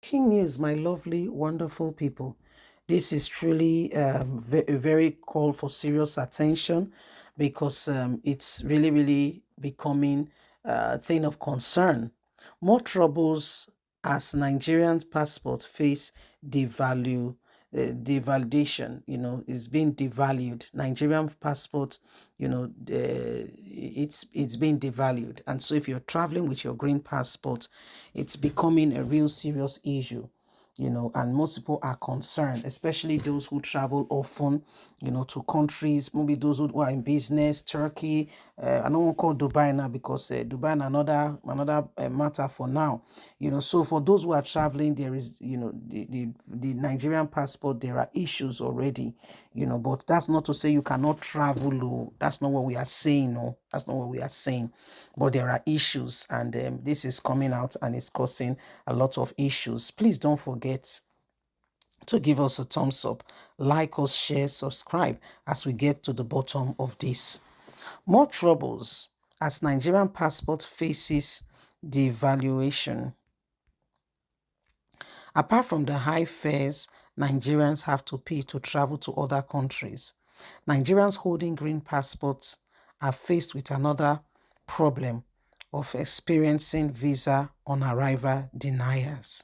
Breaking news, my lovely, wonderful people. This is truly a very call for serious attention because it's really, really becoming a thing of concern. More troubles as Nigerian passport face devalue, devaluation. It's being devalued. Nigerian passport, it's being devalued, and so if you're traveling with your green passport, it's becoming a real serious issue. And most people are concerned, especially those who travel often, to countries, maybe those who are in business, Turkey. I don't want to call Dubai now because Dubai is another matter for now. So for those who are traveling, there is, the Nigerian passport, there are issues already, but that's not to say you cannot travel. Oh, that's not what we are saying. No, that's not what we are saying. But there are issues, and this is coming out and it's causing a lot of issues. Please don't forget to give us a thumbs up, like us, share, subscribe as we get to the bottom of this. More troubles as Nigerian passport faces devaluation. Apart from the high fares Nigerians have to pay to travel to other countries, Nigerians holding green passports are faced with another problem of experiencing visa on arrival deniers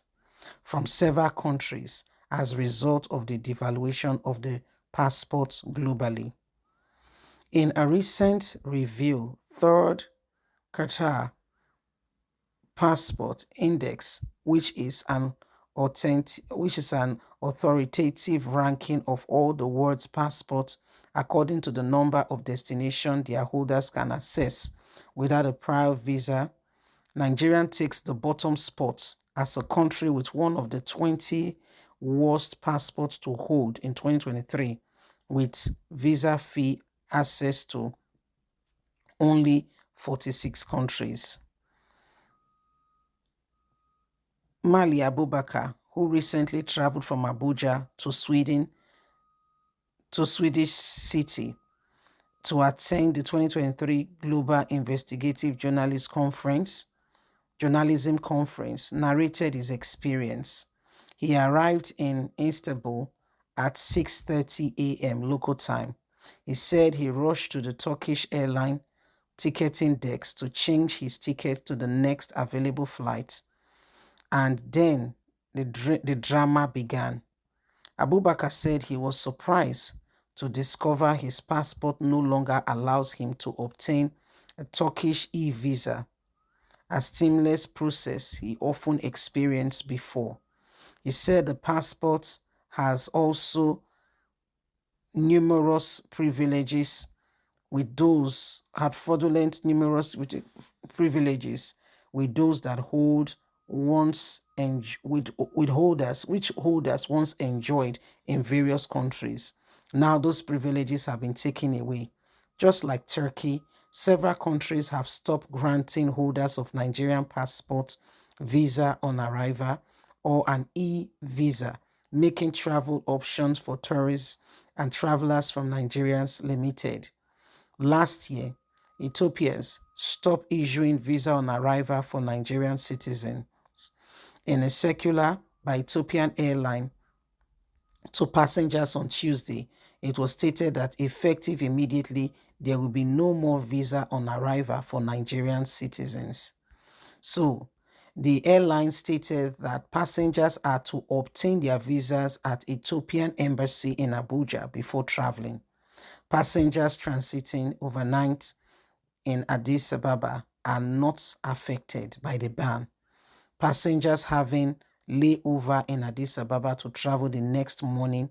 from several countries as a result of the devaluation of the passports globally. In a recent review, third Qatar Passport Index, which is an authoritative ranking of all the world's passports according to the number of destinations their holders can access without a prior visa, Nigeria takes the bottom spot as a country with one of the 20 worst passports to hold in 2023, with visa fee access to only 46 countries. Mali Abubakar, who recently traveled from Abuja to Swedish city to attend the 2023 Global Investigative Journalism Conference, narrated his experience. He arrived in Istanbul at 6:30 a.m. local time. He said he rushed to the Turkish airline ticketing desk to change his ticket to the next available flight, and then the drama began. Abubakar said he was surprised to discover his passport no longer allows him to obtain a Turkish e-visa, a seamless process he often experienced before. He said the passport has also numerous privileges with those had fraudulent numerous privileges with those that hold once and with holders which holders once enjoyed in various countries. Now those privileges have been taken away. Just like Turkey, several countries have stopped granting holders of Nigerian passports visa on arrival or an e-visa, making travel options for tourists and travelers from Nigerians limited. Last year, Ethiopians stopped issuing visa on arrival for Nigerian citizens. In a circular by Ethiopian airline to passengers on Tuesday, it was stated that effective immediately, there will be no more visa on arrival for Nigerian citizens. So, the airline stated that passengers are to obtain their visas at Ethiopian embassy in Abuja before traveling. Passengers transiting overnight in Addis Ababa are not affected by the ban. Passengers having layover in Addis Ababa to travel the next morning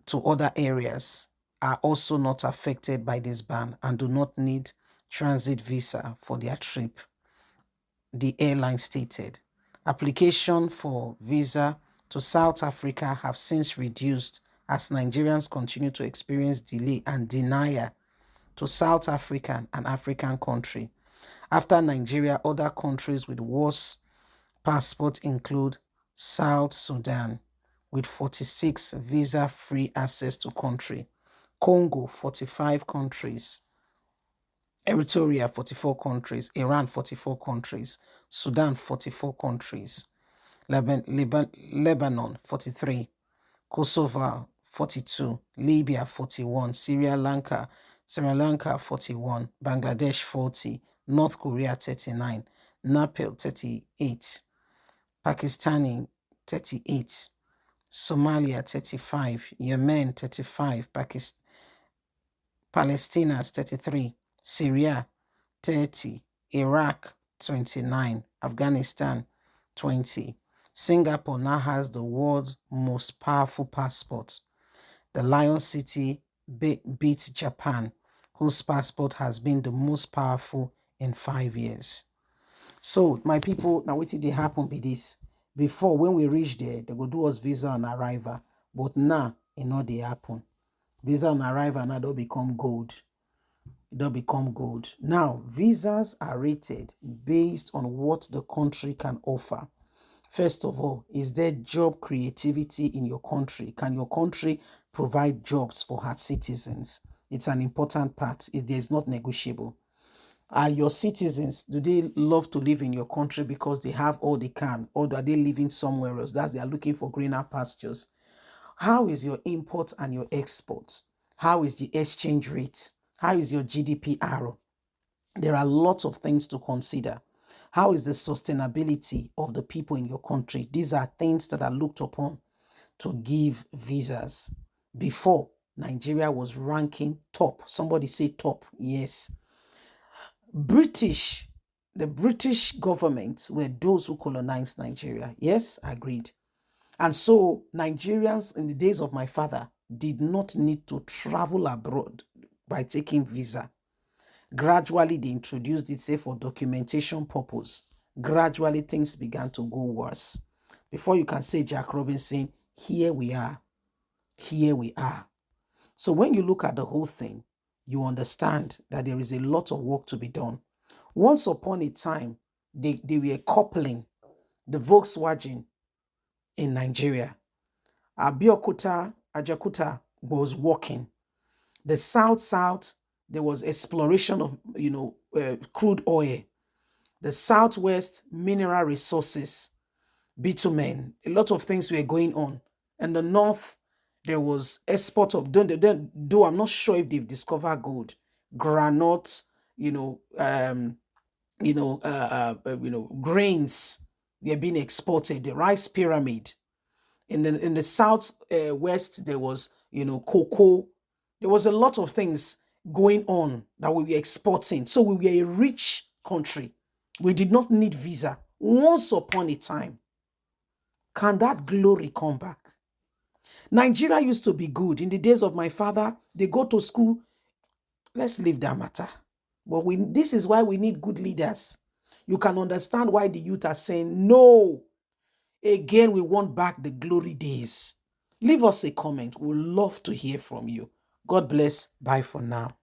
to other areas are also not affected by this ban and do not need transit visa for their trip, the airline stated. Application for visa to South Africa have since reduced as Nigerians continue to experience delay and denial to South African and African country. After Nigeria, other countries with worse passports include South Sudan with 46 visa-free access to country, Congo 45 countries, Eritrea 44 countries, Iran 44 countries, Sudan 44 countries. Lebanon 43, Kosovo 42, Libya 41, Sri Lanka 41, Bangladesh 40, North Korea 39, Nepal 38, Pakistani 38, Somalia 35, Yemen 35, Palestine 33, Syria 30, Iraq 29, Afghanistan 20. Singapore now has the world's most powerful passport. The Lion City beat Japan, whose passport has been the most powerful in 5 years. So, my people, now what did happen be this? Before, when we reach there, they go do us visa on arrival. But now, it not they happen. Visa on arrival now don't become gold. It don't become gold. Now, visas are rated based on what the country can offer. First of all, is there job creativity in your country? Can your country provide jobs for her citizens? It's an important part. It is not negotiable. Are your citizens, do they love to live in your country because they have all they can, or are they living somewhere else? That's they are looking for greener pastures. How is your import and your export? How is the exchange rate? How is your GDPR? There are lots of things to consider. How is the sustainability of the people in your country? These are things that are looked upon to give visas. Before, Nigeria was ranking top. Somebody say top. Yes. The British government were those who colonized Nigeria. Yes, agreed. And so Nigerians in the days of my father did not need to travel abroad by taking visa. Gradually, they introduced it, say, for documentation purpose. Gradually, things began to go worse. Before you can say Jack Robinson, here we are. Here we are. So when you look at the whole thing, you understand that there is a lot of work to be done. Once upon a time, they were coupling the Volkswagen in Nigeria. Ajakuta was working. The South, there was exploration of, crude oil. The Southwest, mineral resources, bitumen, a lot of things were going on. And the North, there was export of, though I'm not sure if they've discovered gold, granite, grains were being exported, the rice pyramid. In the South West, there was, cocoa. There was a lot of things going on that we were exporting. So we were a rich country. We did not need visa. Once upon a time, can that glory come back? Nigeria used to be good. In the days of my father, they go to school. Let's leave that matter. But this is why we need good leaders. You can understand why the youth are saying, no, again, we want back the glory days. Leave us a comment. We'd love to hear from you. God bless. Bye for now.